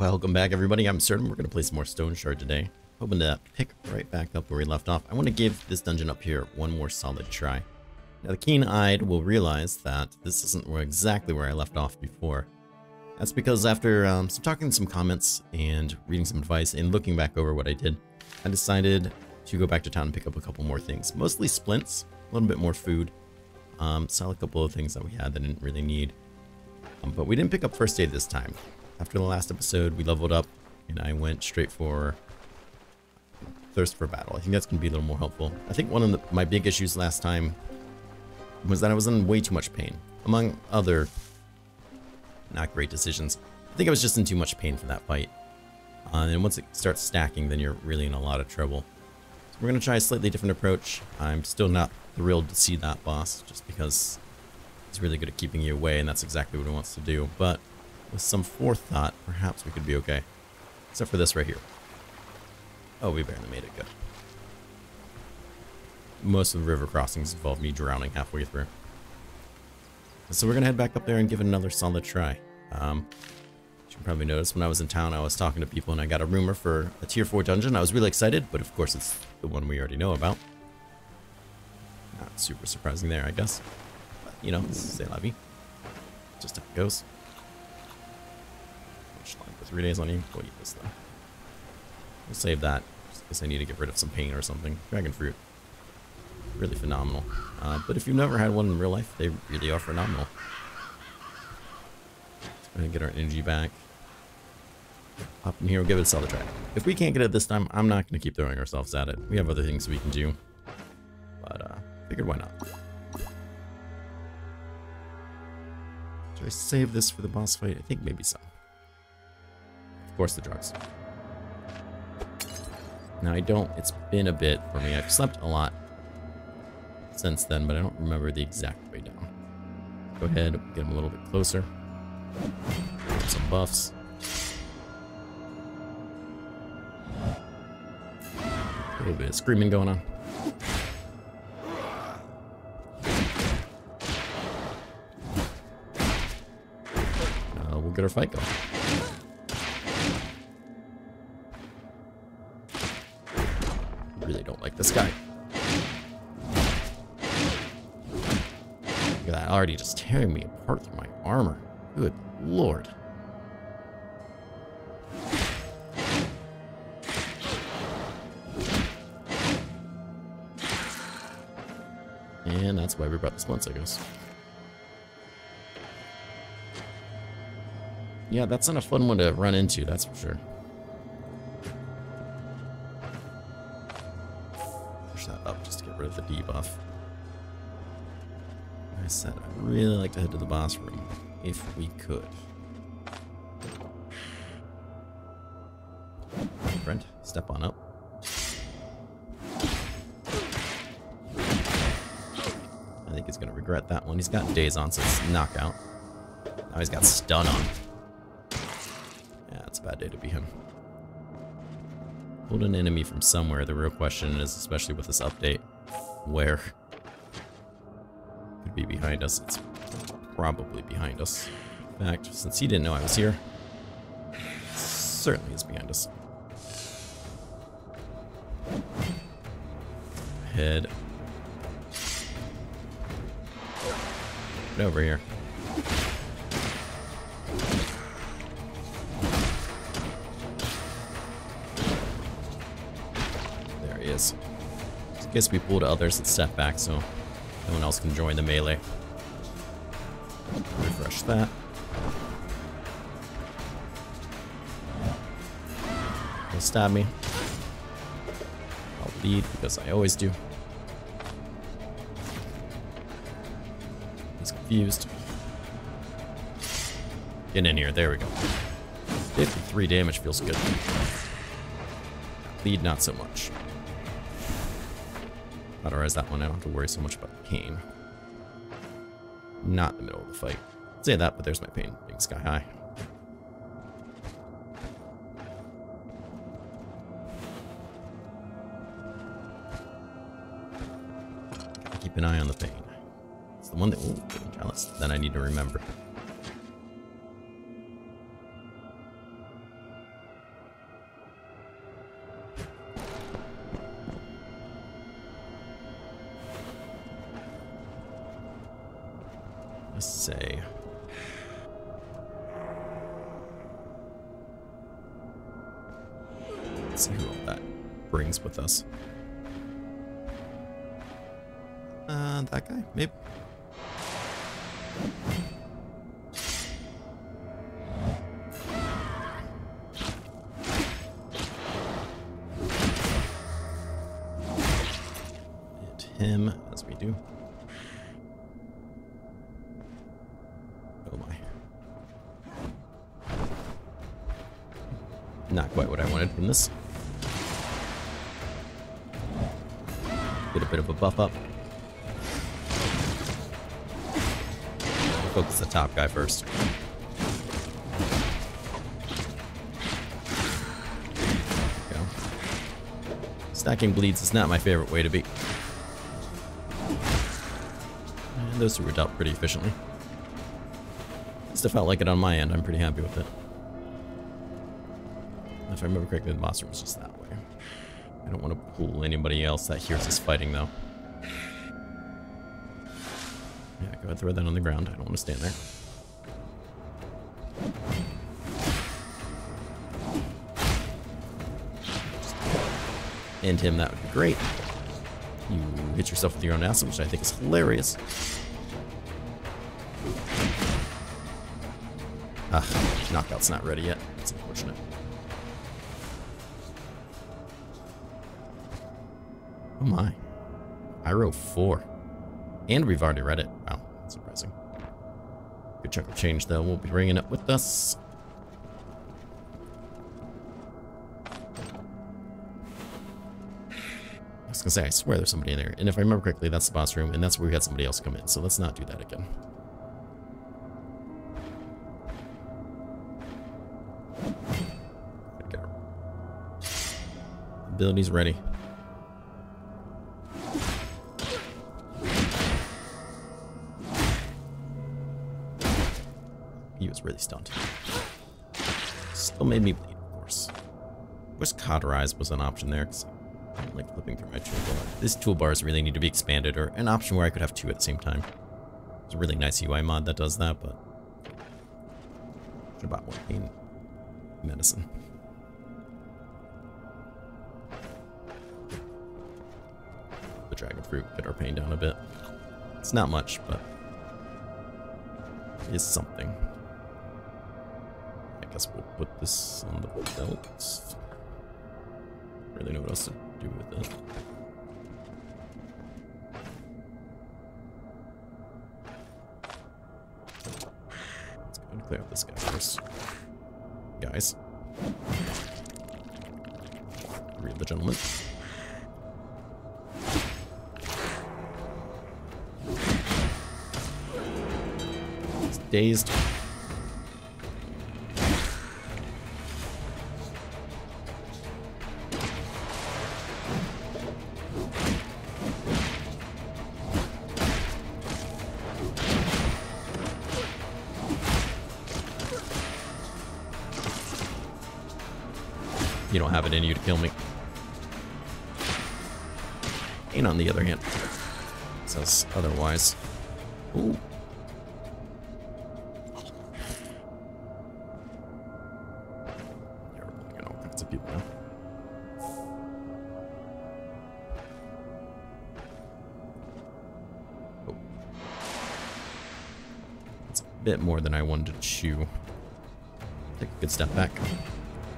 Welcome back, everybody. I'm Absurdum. We're going to play some more Stoneshard today. Hoping to pick right back up where we left off. I want to give this dungeon up here one more solid try. Now, the keen-eyed will realize that this isn't exactly where I left off before. That's because after talking some comments and reading some advice and looking back over what I did, I decided to go back to town and pick up a couple more things. Mostly splints, a little bit more food, sell a couple of things that we had that didn't really need. But we didn't pick up first aid this time. After the last episode, we leveled up, and I went straight for Thirst for Battle. I think that's going to be a little more helpful. I think one of my big issues last time was that I was in way too much pain, among other not great decisions. I think I was just in too much pain for that fight. And once it starts stacking, then you're really in a lot of trouble. So we're going to try a slightly different approach. I'm still not thrilled to see that boss, just because he's really good at keeping you away, and that's exactly what he wants to do. But with some forethought, perhaps we could be okay. Except for this right here. Oh, we barely made it. Good. Most of the river crossings involve me drowning halfway through. So we're going to head back up there and give it another solid try. You should probably notice when I was in town, I was talking to people and I got a rumor for a tier 4 dungeon. I was really excited, but of course it's the one we already know about. Not super surprising there, I guess. But, you know, c'est la vie. Just how it goes. For 3 days on you. We'll eat this though. We'll save that just in case I need to get rid of some pain or something. Dragon fruit. Really phenomenal. But if you've never had one in real life, they really are phenomenal. Let's go ahead and get our energy back. Hop in here, we'll give it a solid try. If we can't get it this time, I'm not going to keep throwing ourselves at it. We have other things we can do. But, figured why not. Should I save this for the boss fight? I think maybe so. Of course, the drugs. Now, it's been a bit for me. I've slept a lot since then, but I don't remember the exact way down. Go ahead, get him a little bit closer. Some buffs. A little bit of screaming going on. We'll get our fight going. Really don't like this guy. Look at that, already just tearing me apart through my armor. Good lord. And that's why we brought the splints, I guess. Yeah, that's not a fun one to run into, that's for sure. That up just to get rid of the debuff. Like I said, I'd really like to head to the boss room if we could. Friend, step on up. I think he's gonna regret that one. He's got days on, so it's knockout. Now he's got stun on. Yeah, it's a bad day to be him. Pulled an enemy from somewhere. The real question is, especially with this update, where? Could be behind us. It's probably behind us. In fact, since he didn't know I was here, certainly is behind us. Head. Get over here. Is. I guess we pulled others and step back so no one else can join the melee. Refresh that. He'll stab me. I'll bleed because I always do. He's confused. Get in here. There we go. 53 damage feels good. Bleed, not so much. Otherwise, that one I don't have to worry so much about the pain. Not in the middle of the fight. I'd say that, but there's my pain being sky high. Keep an eye on the pain. It's the one that will get me jealous. Then I need to remember. to say. Let's see who all that brings with us. That guy, maybe. Hit him as we do. Oh my. Not quite what I wanted from this. Get a bit of a buff up. Focus the top guy first. Go. Stacking bleeds is not my favorite way to be. And those two were dealt pretty efficiently. At least I felt like it on my end. I'm pretty happy with it. If I remember correctly, the boss room is just that way. I don't want to pull anybody else that hears us fighting, though. Yeah, go ahead, throw that on the ground. I don't want to stand there. Just end him, that would be great. You hit yourself with your own acid, which I think is hilarious. Knockout's not ready yet. It's unfortunate. Oh my. Pyro 4. And we've already read it. Wow, that's surprising. Good chunk of change, though. We'll be bringing it with us. I was gonna say, I swear there's somebody in there. And if I remember correctly, that's the boss room, and that's where we had somebody else come in. So let's not do that again. Get our abilities ready. He was really stunned. Still made me bleed, of course. Wish Cauterize was an option there, because I don't like flipping through my toolbar. These toolbars really need to be expanded, or an option where I could have two at the same time. It's a really nice UI mod that does that, but should have bought more pain medicine. The dragon fruit, get our pain down a bit. It's not much, but it is something. I guess we'll put this on the belt. Really know what else to do with it. Let's go and clear out this guy first. Guys. Read the gentleman. He's dazed. You don't have it in you to kill me. And on the other hand, says otherwise. Ooh. Yeah, we're pulling in all kinds of people now. Oh. That's a bit more than I wanted to chew. Take a good step back.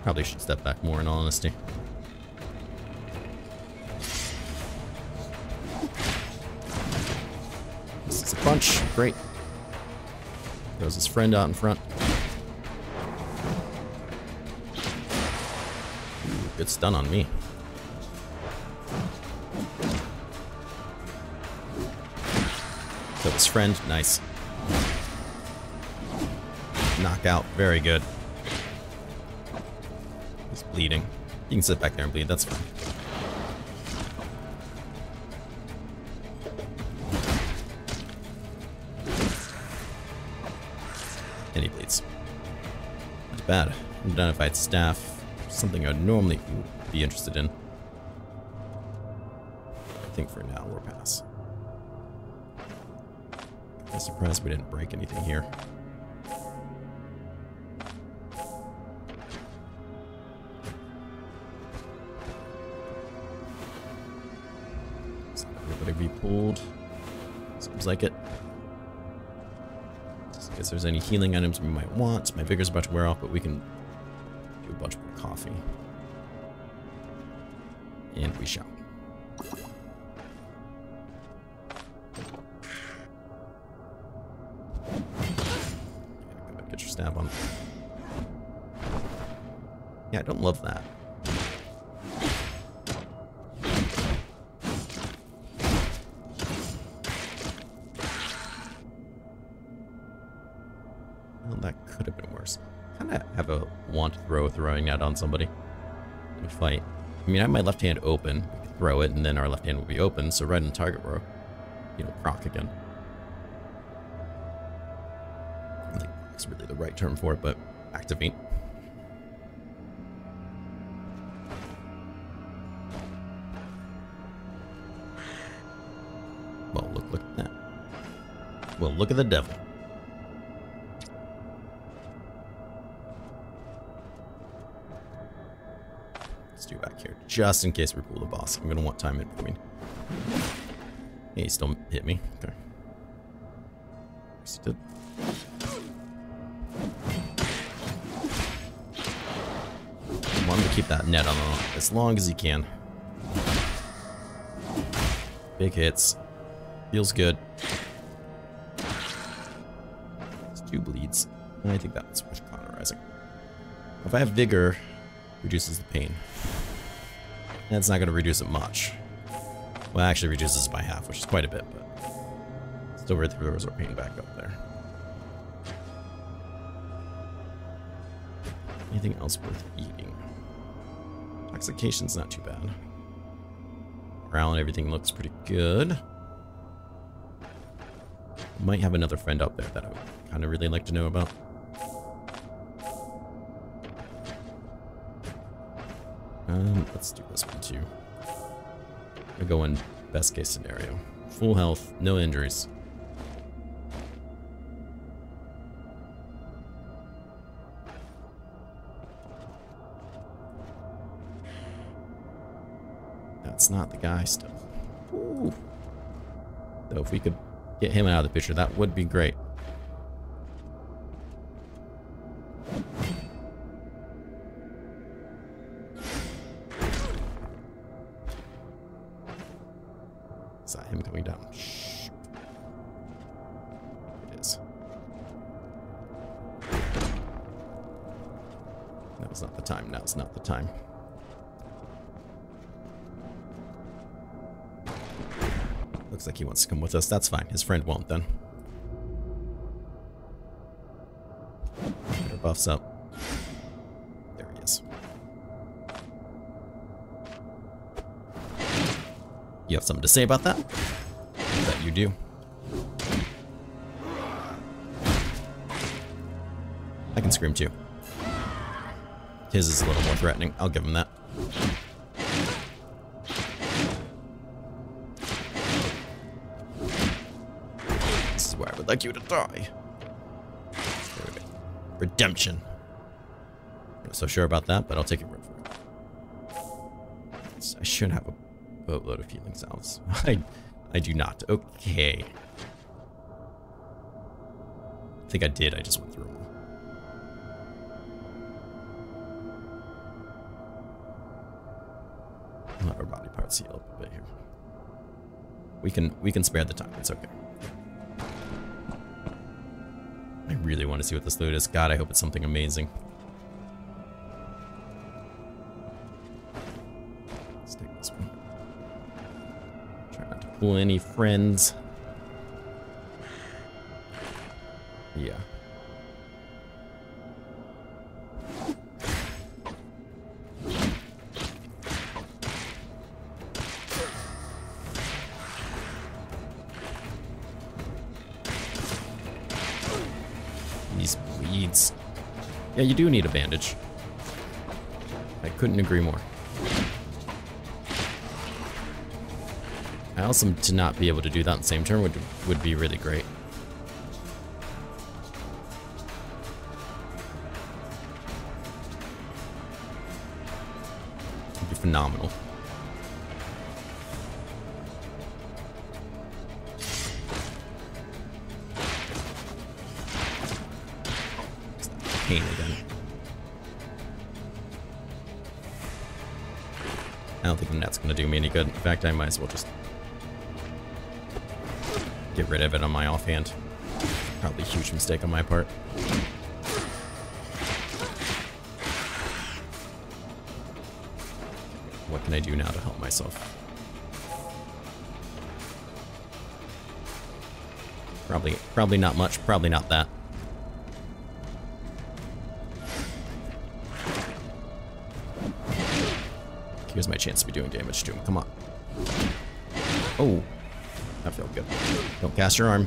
Probably should step back more, in all honesty. This is a punch. Great. Goes his friend out in front. Ooh, good stun on me. Killed his friend. Nice. Knockout. Very good. Bleeding. You can sit back there and bleed, that's fine. And he bleeds. Not bad. Unidentified staff. Something I'd normally be interested in. I think for now we'll pass. I'm surprised we didn't break anything here. So everybody be pulled. Seems like it. Just in case there's any healing items we might want. My vigor's about to wear off, but we can do a bunch more coffee. And we shall. Get your stab on. Yeah, I don't love that. Well, that could have been worse. Kind of have a want to throw throwing that on somebody in a fight. I mean, I have my left hand open. We could throw it, and then our left hand will be open. So right in the target row, you know, proc again. I don't think that's really the right term for it, but activate. Well, look at that. Well, look at the devil. Let's do back here, just in case we pull the boss. I'm gonna want time in between. Hey, he still hit me. Okay. Yes, he did. I want him to keep that net on as long as he can. Big hits. Feels good. It's 2 bleeds. I think that's worth cauterizing. If I have vigor, reduces the pain. That's not going to reduce it much. Well, actually reduces it by half, which is quite a bit, but still throws our pain back up there. Anything else worth eating? Intoxication's not too bad. Morale and everything looks pretty good. Might have another friend up there that I would kind of really like to know about. Let's do this one too. I'll go in best case scenario. Full health, no injuries. That's not the guy still. Ooh. Though if we could get him out of the picture, that would be great. Is that him coming down? Shh. It is. Now's not the time. Now's not the time. Looks like he wants to come with us. That's fine. His friend won't then. Get our buffs up. There he is. You have something to say about that? I bet you do. I can scream too. His is a little more threatening. I'll give him that. This is where I would like you to die. There we go. Redemption. I'm not so sure about that, but I'll take your word for it. I should have a boatload of healing salves. I do not. Okay. I think I did. I just went through them all. I'll have our body parts heal up a bit here. We can spare the time. It's okay. I really want to see what this loot is. God, I hope it's something amazing. Let's take this one. Try not to pull any friends. Yeah. These bleeds. Yeah, you do need a bandage. I couldn't agree more. I also to not be able to do that in the same turn would be really great. phenomenal. Pain again. I don't think the net's gonna do me any good. In fact, I might as well just get rid of it on my offhand. Probably a huge mistake on my part. What can I do now to help myself? Probably not much. Probably not that. Here's my chance to be doing damage to him. Come on. Oh, that felt good. Don't cast your arm.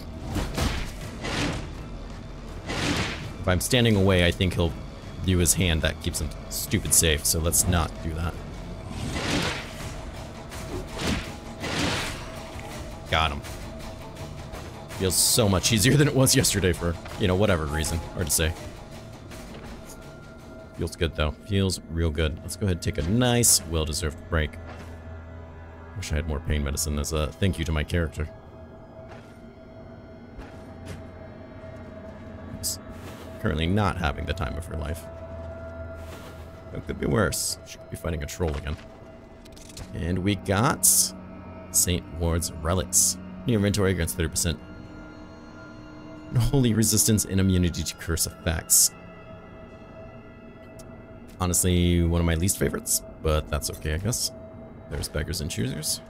If I'm standing away, I think he'll do his hand. That keeps him stupid safe, so let's not do that. Got him. Feels so much easier than it was yesterday for, you know, whatever reason. Hard to say. Feels good, though. Feels real good. Let's go ahead and take a nice, well-deserved break. Wish I had more pain medicine as a thank you to my character. She's currently not having the time of her life. It could be worse. She could be fighting a troll again. And we got St. Ward's Relics. New inventory grants 30% holy resistance and immunity to curse effects. Honestly, one of my least favorites, but that's okay, I guess. There's beggars and choosers.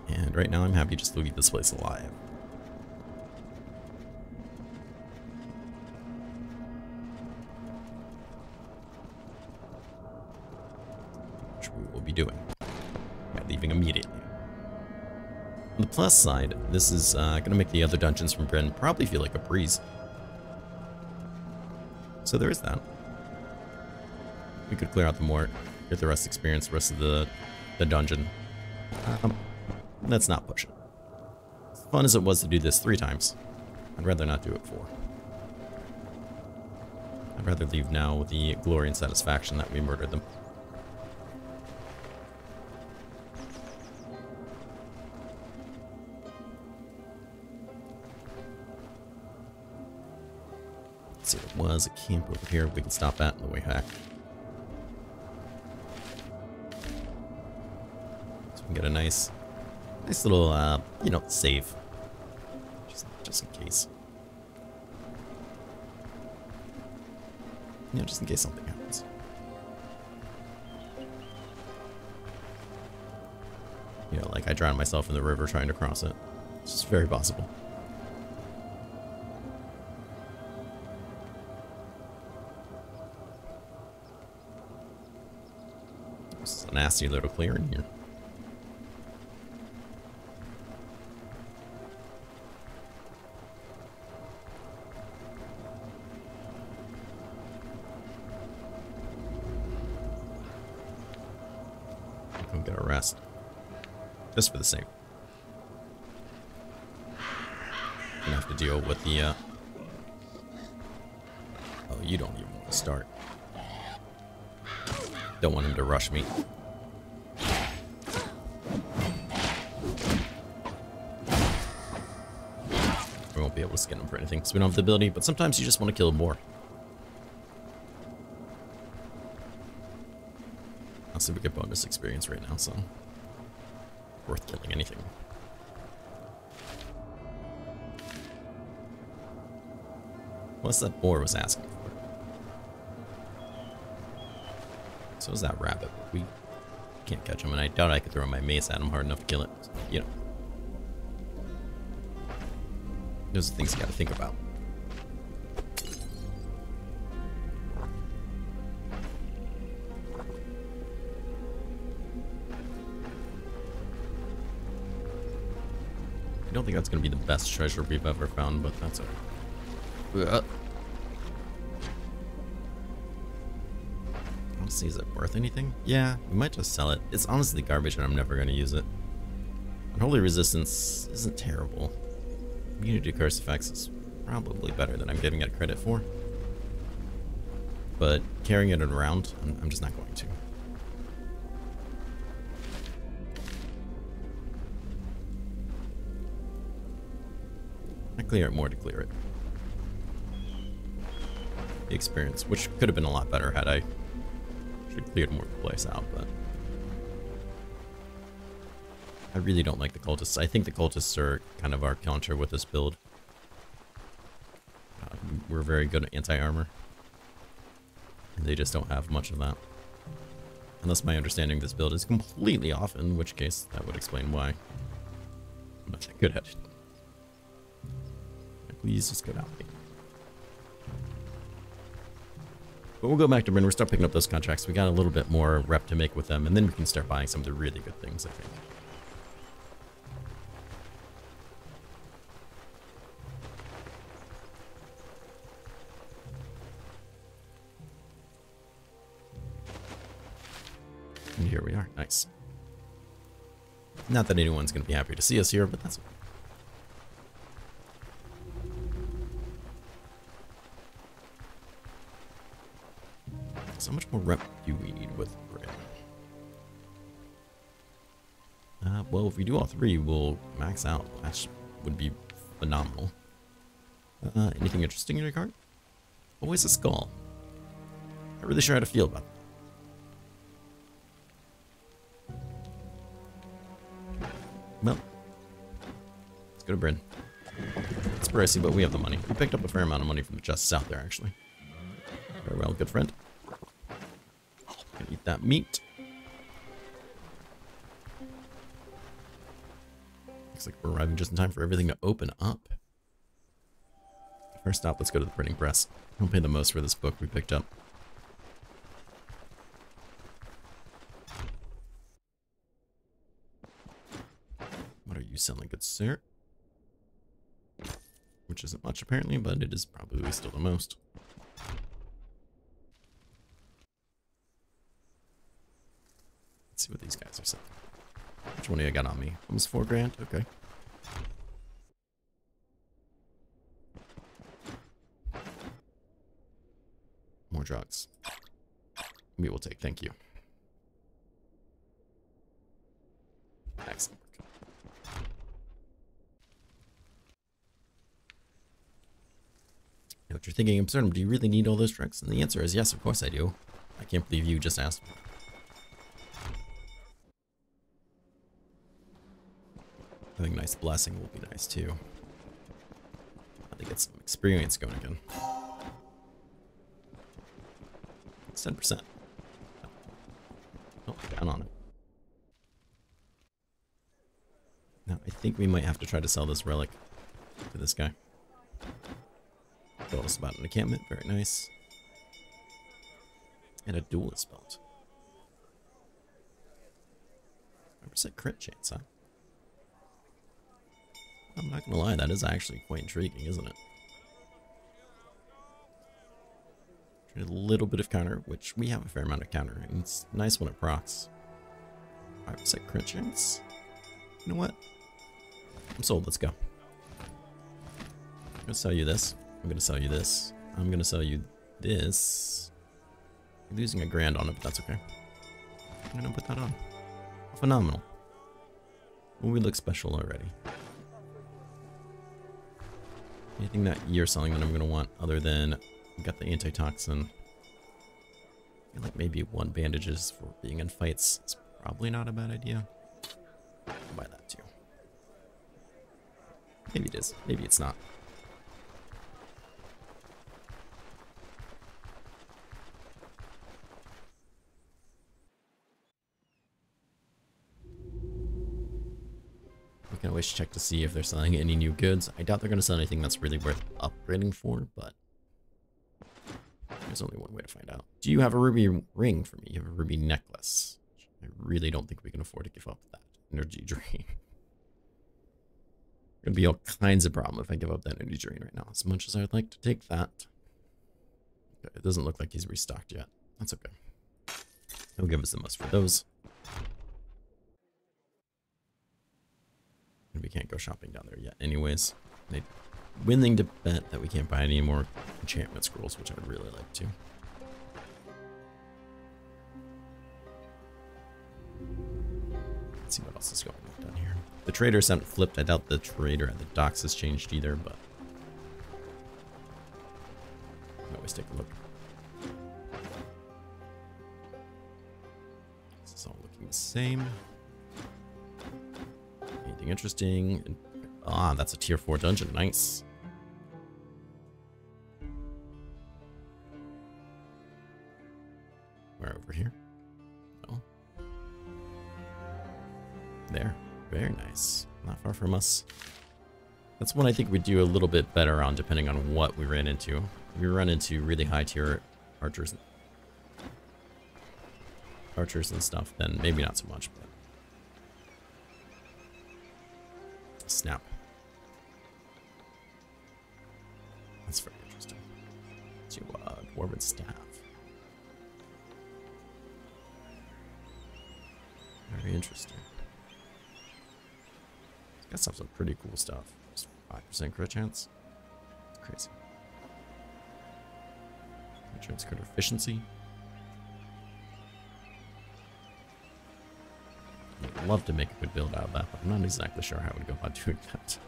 And right now I'm happy just to leave this place alive. Which we will be doing by leaving immediately. On the plus side, this is going to make the other dungeons from Britain probably feel like a breeze. So there is that. We could clear out the mort, get the rest experience, the rest of the dungeon. Let's not push it. As fun as it was to do this 3 times, I'd rather not do it 4. I'd rather leave now with the glory and satisfaction that we murdered them. So it was a camp over here. We can stop that on the way back. So we can get a nice little, you know, save. Just in case. You know, just in case something happens. You know, like I drowned myself in the river trying to cross it. It's just very possible. A nasty little clearing here. Come get a rest. Just for the sake. Gonna have to deal with the oh, you don't even want to start. Don't want him to rush me. We won't be able to skin him for anything because we don't have the ability, but sometimes you just want to kill him more. Also, we get bonus experience right now, so worth killing anything. What's that boar was asking for? So is that rabbit. We can't catch him, and I doubt I could throw my mace at him hard enough to kill it. So, you know. Those are things you gotta think about. I don't think that's gonna be the best treasure we've ever found, but that's okay. Honestly, is it worth anything? Yeah, we might just sell it. It's honestly garbage and I'm never gonna use it. Unholy resistance isn't terrible. Immunity to curse effects is probably better than I'm giving it credit for. but carrying it around, I'm just not going to. I clear it more to clear it. The experience, which could have been a lot better had I cleared more of the place out, but I really don't like the cultists. I think the cultists are kind of our counter with this build. We're very good at anti-armor, and they just don't have much of that. Unless my understanding of this build is completely off, in which case that would explain why I'm not that good at it. Please just go down. But we'll go back to Bryn. We'll start picking up those contracts. We got a little bit more rep to make with them, and then we can start buying some of the really good things, I think. And here we are. Nice. Not that anyone's going to be happy to see us here, but that's okay. So much more rep do we need with Bryn? Well, if we do all three, we'll max out. That would be phenomenal. Anything interesting in your card? Always a skull. Not really sure how to feel about that. Well, let's go to Bryn. It's pricey, but we have the money. We picked up a fair amount of money from the justice out there, actually. Very well, good friend. Gonna eat that meat. Looks like we're arriving just in time for everything to open up. First stop, let's go to the printing press. I'll pay the most for this book we picked up. What are you selling, good sir? Which isn't much apparently, but it is probably still the most. Let's see what these guys are selling. Which one do you got on me? Almost $4 grand? Okay. More drugs. We will take, thank you. Excellent. You know what you're thinking, Absurdum, do you really need all those drugs? And the answer is yes, of course I do. I can't believe you just asked me. Having nice blessing will be nice too. I'll get some experience going again. It's 10%. Oh, down on it. Now, I think we might have to try to sell this relic to this guy. Told us about an encampment, very nice. And a duelist belt. 5% crit chance, huh? I'm not gonna lie, that is actually quite intriguing, isn't it? A little bit of counter, which we have a fair amount of counter, and it's nice when it procs. 5% crit chance. You know what? I'm sold, let's go. I'm gonna sell you this. I'm gonna sell you this. I'm gonna sell you this. You're losing $1 grand on it, but that's okay. I'm gonna put that on. Phenomenal. Well, we look special already. Anything that you're selling that I'm gonna want other than we got the antitoxin. I feel like maybe 1 bandages for being in fights is probably not a bad idea. I'll buy that too. Maybe it is. Maybe it's not. We can always check to see if they're selling any new goods. I doubt they're going to sell anything that's really worth upgrading for, but there's only one way to find out. Do you have a ruby ring for me? You have a ruby necklace. I really don't think we can afford to give up that energy drain. Gonna be all kinds of problem if I give up that energy drain right now. As much as I'd like to take that. Okay, it doesn't look like he's restocked yet. That's okay. He'll give us the most for those. And we can't go shopping down there yet anyways. They're willing to bet that we can't buy any more enchantment scrolls, which I'd really like to. see what else is going on down here. The traders haven't flipped. I doubt the trader at the docks has changed either, but always take a look. This is all looking the same. Anything interesting? Ah, that's a tier 4 dungeon. Nice. We're over here. Oh. There. Very nice. Not far from us. That's one I think we'd do a little bit better on, depending on what we ran into. If we run into really high tier archers and stuff, then maybe not so much, but snap. That's very interesting. To Dwarven staff. Very interesting. Got some pretty cool stuff. Just 5% crit chance. It's crazy. Crit chance, crit efficiency. I'd love to make a good build out of that, but I'm not exactly sure how I would go about doing that.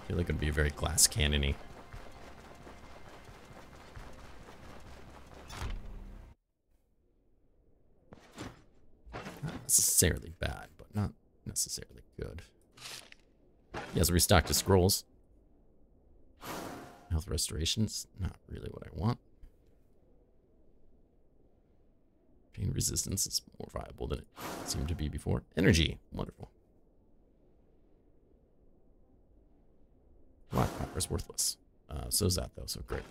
I feel like it would be very glass cannon-y. Not necessarily bad, but not necessarily good. He has restocked his scrolls. Health restorations, not really what I want. Pain resistance is more viable than it seemed to be before. Energy, wonderful. Black copper is worthless. So is that though, so great.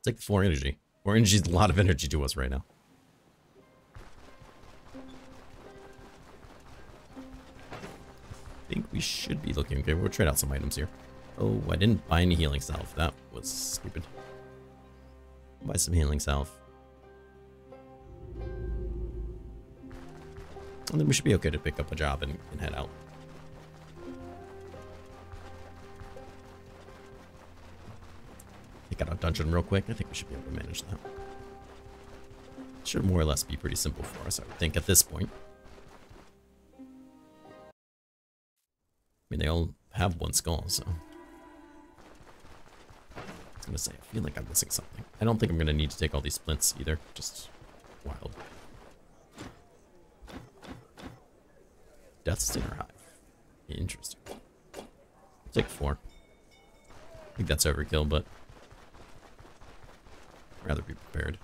Take the 4 energy. 4 energy is a lot of energy to us right now. I think we should be looking okay. We'll trade out some items here. Oh, I didn't buy any healing salve. That was stupid. Buy some healing salve. And then we should be okay to pick up a job and head out. Take out a dungeon real quick. I think we should be able to manage that. Should more or less be pretty simple for us, I would think, at this point. I mean, they all have 1 skull, so. I was gonna say, I feel like I'm missing something. I don't think I'm gonna need to take all these splints either. Just wild. Death Stinger Hive. Interesting. I'll take 4. I think that's overkill, but I'd rather be prepared.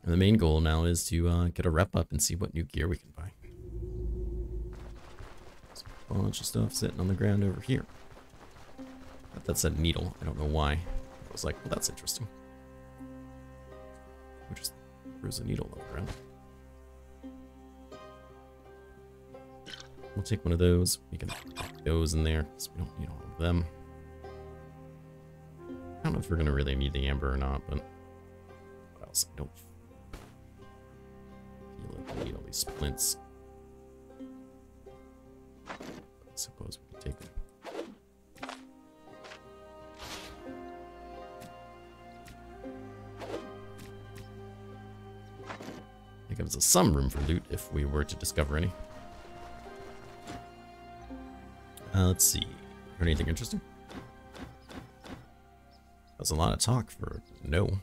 And the main goal now is to get a rep up and see what new gear we can buy. There's a bunch of stuff sitting on the ground over here. That's a needle. I don't know why. I was like, well, that's interesting. We just throws a needle on the ground. We'll take one of those. We can put those in there because we don't need all of them. I don't know if we're going to really need the amber or not, but what else? I don't feel like we need all these splints. I suppose we can take them. That gives us some room for loot if we were to discover any. Let's see. Heard anything interesting? That's a lot of talk for no.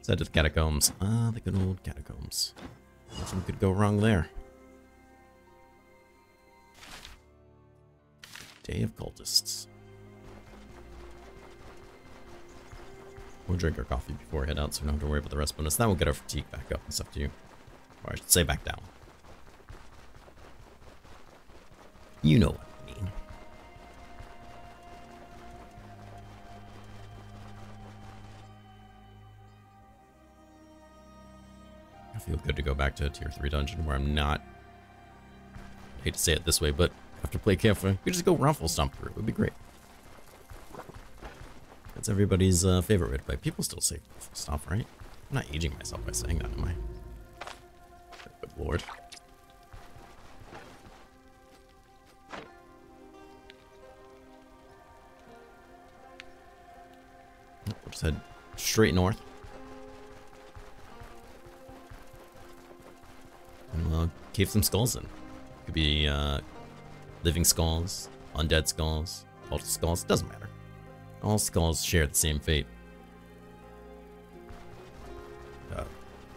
Set to the catacombs. Ah, the good old catacombs. Nothing could go wrong there. Day of Cultists. We'll drink our coffee before we head out, so we don't have to worry about the rest bonus. That will get our fatigue back up and stuff too. Or I should say back down. You know what I mean. I feel good to go back to a tier 3 dungeon where I'm not, I hate to say it this way, but have to play carefully. We just go ruffle stomp through. It would be great. That's everybody's favorite way to play. People still say ruffle stomp, right? I'm not aging myself by saying that, am I? Good lord. We'll just head straight north. cave some skulls in. Could be living skulls, undead skulls, cultist skulls, doesn't matter. All skulls share the same fate.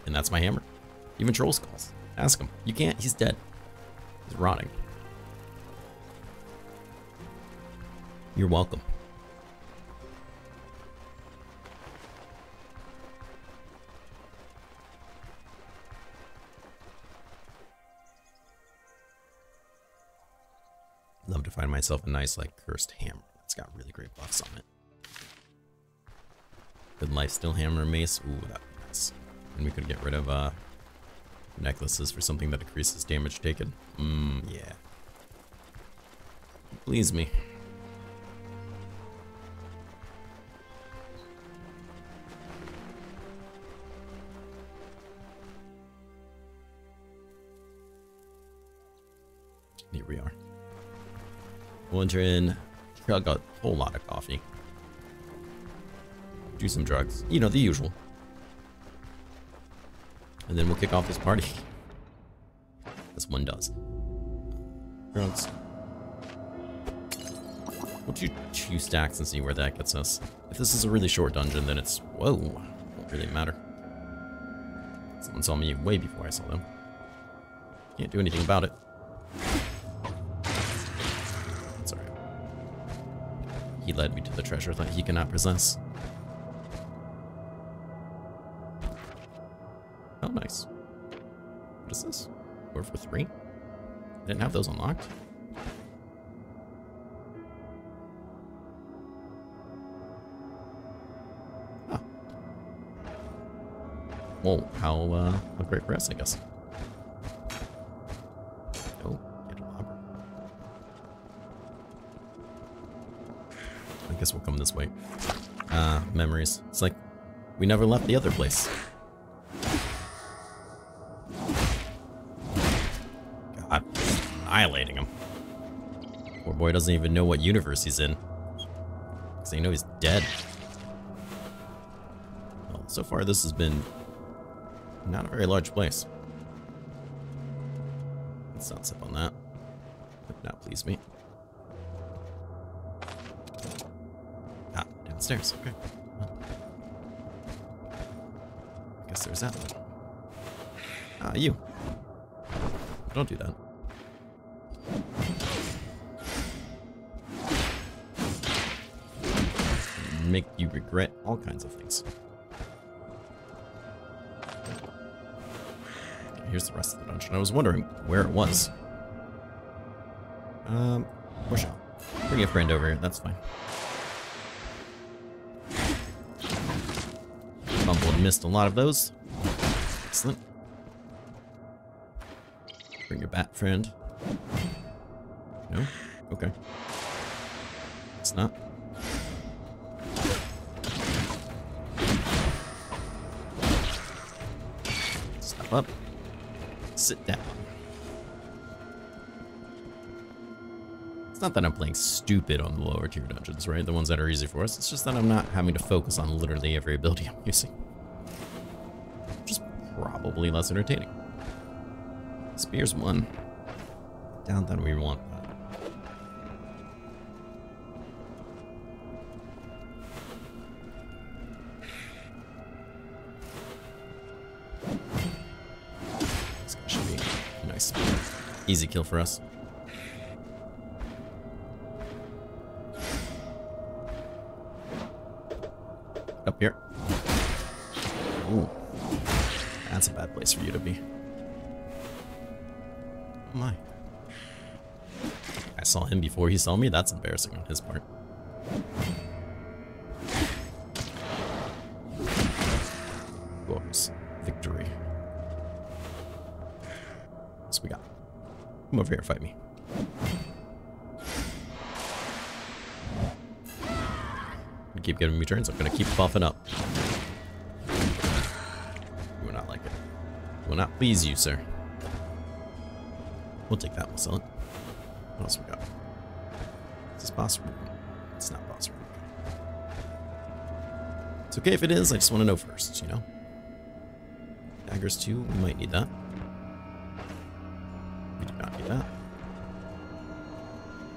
And that's my hammer. Even troll skulls. Ask him. You can't, he's dead. He's rotting. You're welcome. Love to find myself a nice, like, cursed hammer. It's got really great buffs on it. Good lifesteal hammer mace. Ooh, that'd be nice. And we could get rid of necklaces for something that decreases damage taken. Yeah. Please me. Here we are. We'll enter in, chug a whole lot of coffee. Do some drugs. You know, the usual. And then we'll kick off this party. As one does. Drugs. We'll do 2 stacks and see where that gets us. If this is a really short dungeon, then it's... Whoa. Won't really matter. Someone saw me way before I saw them. Can't do anything about it. That's alright. He led me to the treasure that he cannot possess. Oh, nice. What is this? 4 for 3? I didn't have those unlocked. Oh. Well, how great for us, I guess. Oh, get a lobber. I guess we'll come this way. Memories. It's like we never left the other place. God, annihilating him. Poor boy doesn't even know what universe he's in. Because they know he's dead. Well, so far this has been not a very large place. Let's not sip on that. Would not please me. Ah, downstairs. Okay. Well, I guess there's that one. Ah, you. Don't do that. Make you regret all kinds of things. Okay, here's the rest of the dungeon. I was wondering where it was. Push out. Bring a friend over here. That's fine. Fumbled and missed a lot of those. Excellent. Bring your bat friend. No? Okay. It's not. Step up. Sit down. It's not that I'm playing stupid on the lower tier dungeons, right? The ones that are easy for us. It's just that I'm not having to focus on literally every ability I'm using. Which is probably less entertaining. Spears 1. Down that we want that. This guy should be a nice, easy kill for us. Up here. Ooh. That's a bad place for you to be. Oh my. I saw him before he saw me. That's embarrassing on his part. Glorious victory. What's we got? Come over here, fight me. You keep giving me turns, I'm gonna keep buffing up. You will not like it. Will not please you, sir. We'll take that, we'll sell it. What else we got? Is this boss room? It's not boss room. It's okay if it is, I just want to know first, you know? Daggers too, we might need that.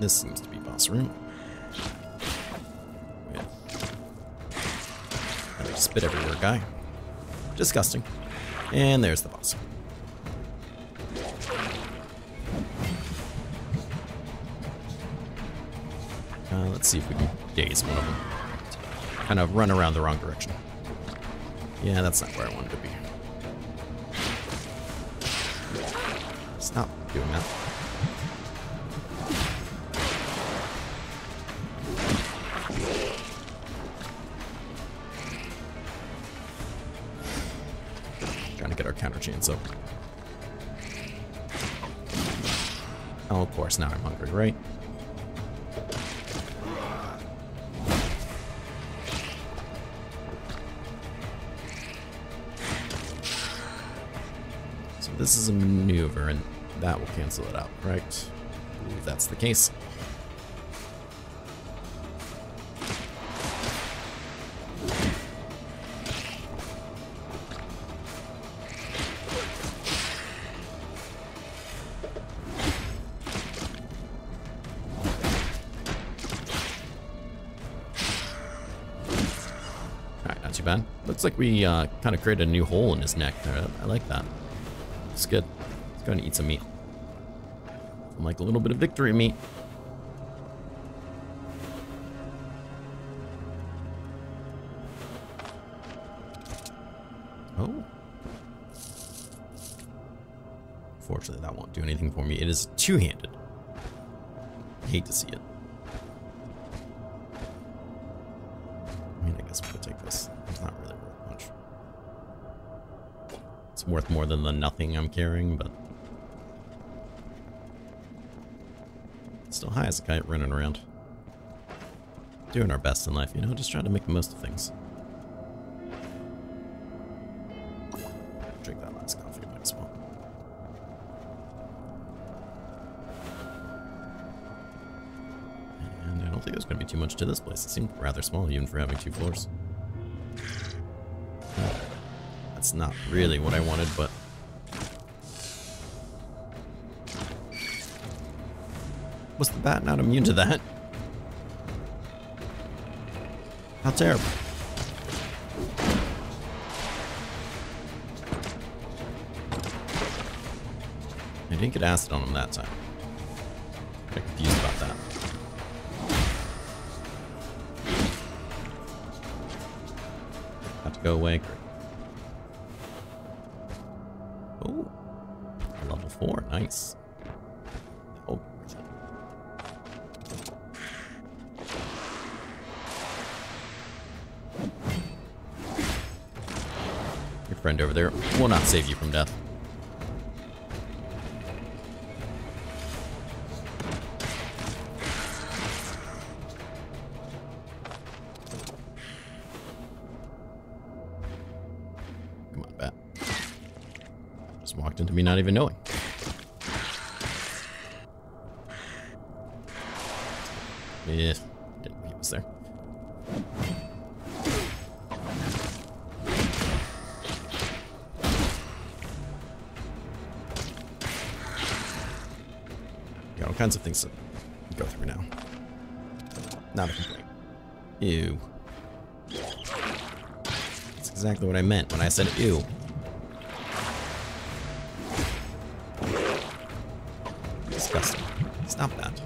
This seems to be boss room. Yeah. Spit everywhere, guy. Disgusting. And there's the boss. Let's see if we can daze one of them. Kind of run around the wrong direction. Yeah, that's not where I wanted to be. Stop doing that. Trying to get our counter chains up. Oh, of course, now I'm hungry, right? So this is a maneuver, and that will cancel it out, right? I believe that's the case. Too bad. Looks like we kind of created a new hole in his neck there. I like that. It's good. Let's go and eat some meat. I'm like a little bit of victory meat. Oh. Fortunately, that won't do anything for me. It is two-handed. I hate to see it. I mean, I guess we could take this. It's not really worth much. It's worth more than the nothing I'm carrying, but still high as a kite running around. Doing our best in life, you know, just trying to make the most of things. Drink that last coffee, might as well. And I don't think there's going to be too much to this place. It seemed rather small, even for having 2 floors. That's not really what I wanted, but was the bat not immune to that? How terrible. I didn't get acid on him that time. I'm confused about that. Have to go away. Great. Oh, level 4, nice. Oh, your friend over there will not save you from death. Come on, bat. Just walked into me not even knowing. Yeah, didn't know he was there. Got all kinds of things to go through now. Not a complaint. Ew. That's exactly what I meant when I said ew. Disgusting. Stop that.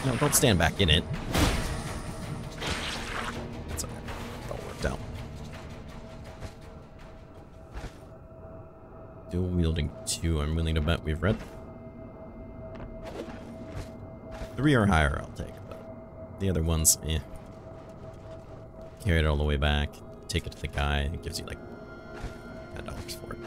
No, don't stand back in it. That's okay. It all worked out. Dual wielding 2, I'm willing to bet we've read. 3 or higher I'll take, but the other ones, eh. Carry it all the way back, take it to the guy, it gives you like $10 for it.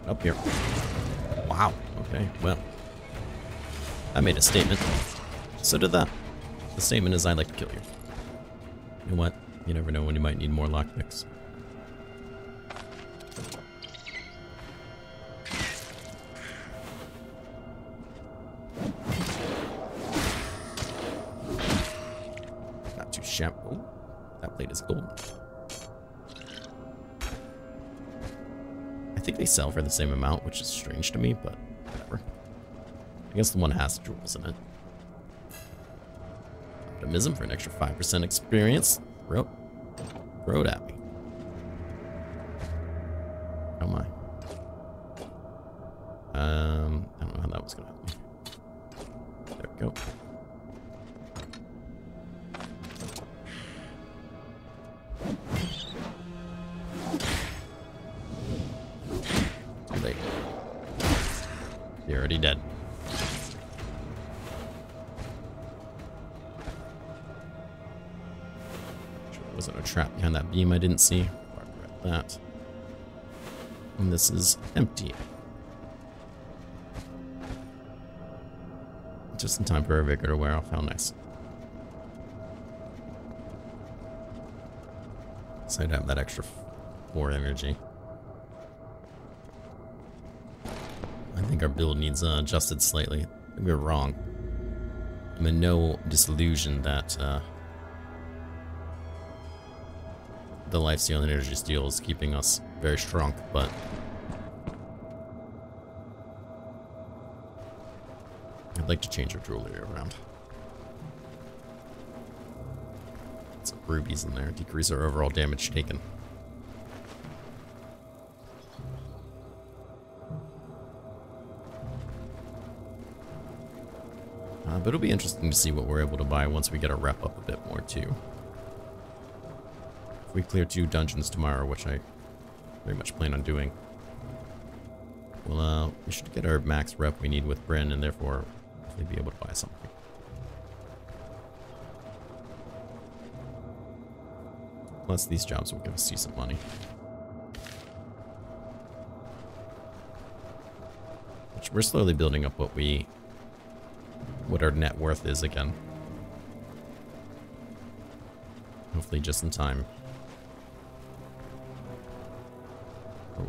Up here. Wow. Okay, well. I made a statement. So did that. The statement is, I'd like to kill you. You know what? You never know when you might need more lockpicks. Not too Shep. Oh, that plate is golden. I think they sell for the same amount, which is strange to me, but whatever. I guess the one has jewels in it. Optimism for an extra 5% experience. RoT. Throw it at me. Oh my. I don't know how that was gonna help me. There we go. Too late. You're already dead. Sure there wasn't a trap behind that beam I didn't see. That. And this is empty. Just in time for our vigor to wear off. How nice. So I'd have that extra 4 energy. I think our build needs adjusted slightly. Maybe we're wrong. I'm in no disillusion that the lifesteal and energy steal is keeping us very strong, but I'd like to change our jewelry around. Some rubies in there, decrease our overall damage taken. But it'll be interesting to see what we're able to buy once we get our rep up a bit more too. If we clear 2 dungeons tomorrow, which I very much plan on doing, well, we should get our max rep we need with Bryn, and therefore hopefully be able to buy something. Plus, these jobs will give us decent money. Which we're slowly building up what our net worth is again. Hopefully just in time.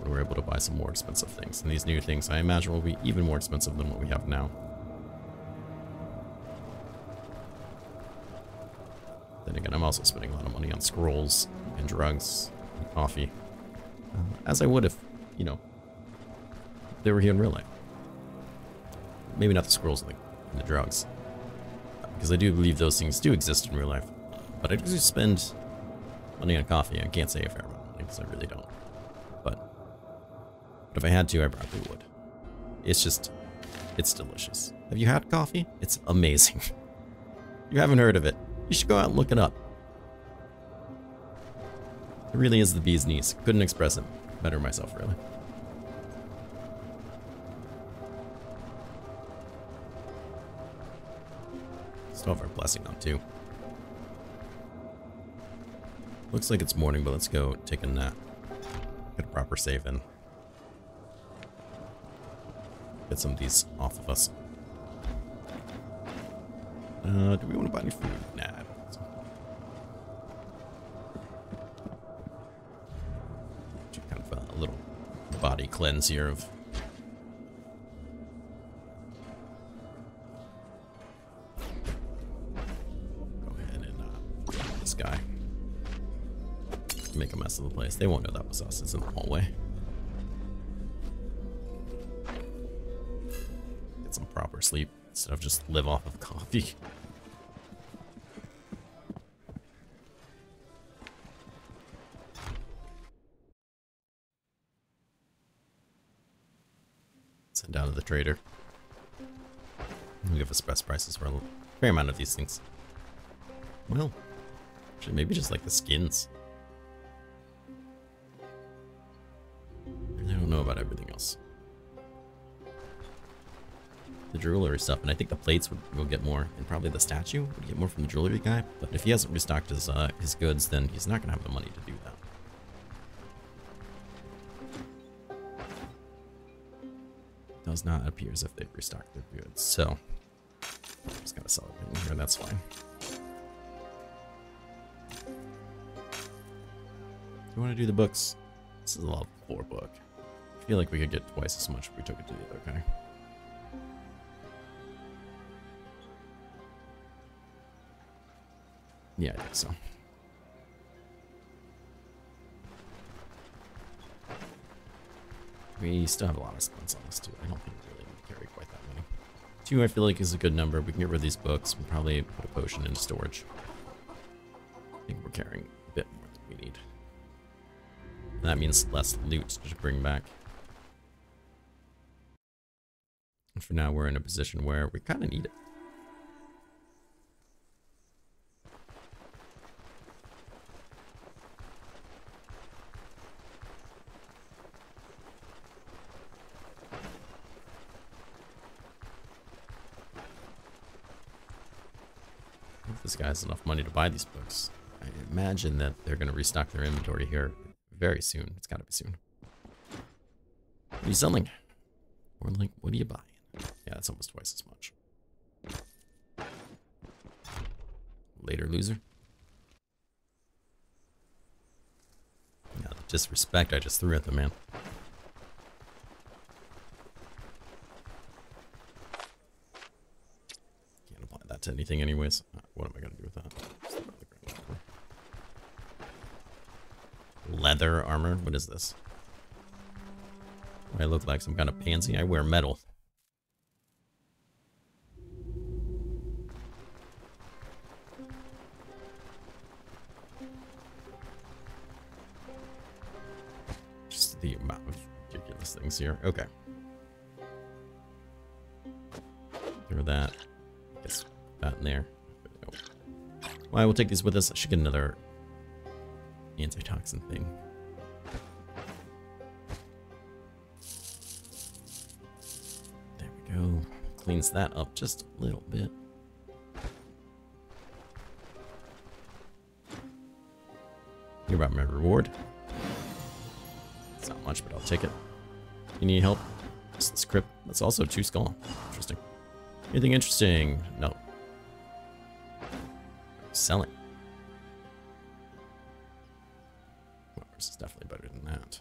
We're able to buy some more expensive things. And these new things, I imagine, will be even more expensive than what we have now. Then again, I'm also spending a lot of money on scrolls and drugs and coffee. As I would if, you know, they were here in real life. Maybe not the scrolls and the drugs. Because I do believe those things do exist in real life. But I do spend money on coffee. I can't say a fair amount of money because I really don't. But if I had to, I probably would. It's just, it's delicious. Have you had coffee? It's amazing. If you haven't heard of it, you should go out and look it up. It really is the bee's knees. Couldn't express it better myself, really. Still have our blessing on too. Looks like it's morning, but let's go take a nap. Get a proper save in. Get some of these off of us. Do we want to buy any food? Nah, I don't think so. Do kind of a little body cleanse here of... Go ahead and this guy. Make a mess of the place. They won't know that was us. It's in the hallway. Get some proper sleep instead of just live off of coffee. Send down to the trader. He'll give us best prices for a fair amount of these things. Well, actually, maybe just like the skins. I don't know about everything else. The jewelry stuff, and I think the plates will get more, and probably the statue would get more from the jewelry guy. But if he hasn't restocked his goods, then he's not gonna have the money to do that. Does not appear as if they've restocked their goods, so I'm just gonna sell it in here. That's fine. Do you want to do the books? This is a level 4 book. I feel like we could get twice as much if we took it to the other guy. Yeah, I think so. We still have a lot of spells on us, too. I don't think we really need to carry quite that many. 2, I feel like, is a good number. We can get rid of these books. We'll probably put a potion into storage. I think we're carrying a bit more than we need. And that means less loot to bring back. And for now, we're in a position where we kind of need it. If this guy has enough money to buy these books, I imagine that they're going to restock their inventory here very soon. It's got to be soon. What are you selling? Or like, what are you buying? Yeah, that's almost twice as much. Later, loser. Yeah, the disrespect I just threw at the man. Can't apply that to anything anyways. What am I going to do with that? Leather armor? What is this? Do I look like some kind of pansy? I wear metal. Just the amount of ridiculous things here. Okay. Throw that. I guess that in there. Well, I will take these with us. I should get another antitoxin thing. There we go. Cleans that up just a little bit. Think about my reward. It's not much, but I'll take it. You need help? Just this crypt. That's also 2 skull. Interesting. Anything interesting? No. Selling. Well, this is definitely better than that.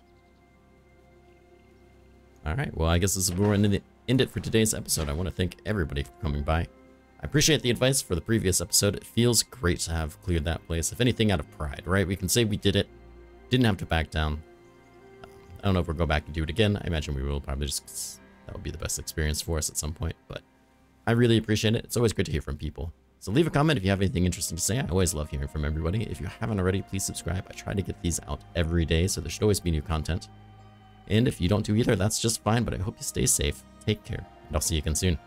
Alright, well, I guess this is where we're going to end it for today's episode. I want to thank everybody for coming by. I appreciate the advice for the previous episode. It feels great to have cleared that place. If anything, out of pride, right? We can say we did it. Didn't have to back down. I don't know if we'll go back and do it again. I imagine we will probably just... That would be the best experience for us at some point. But I really appreciate it. It's always great to hear from people. So leave a comment if you have anything interesting to say. I always love hearing from everybody. If you haven't already, please subscribe. I try to get these out every day, so there should always be new content. And if you don't do either, that's just fine, but I hope you stay safe. Take care, and I'll see you again soon.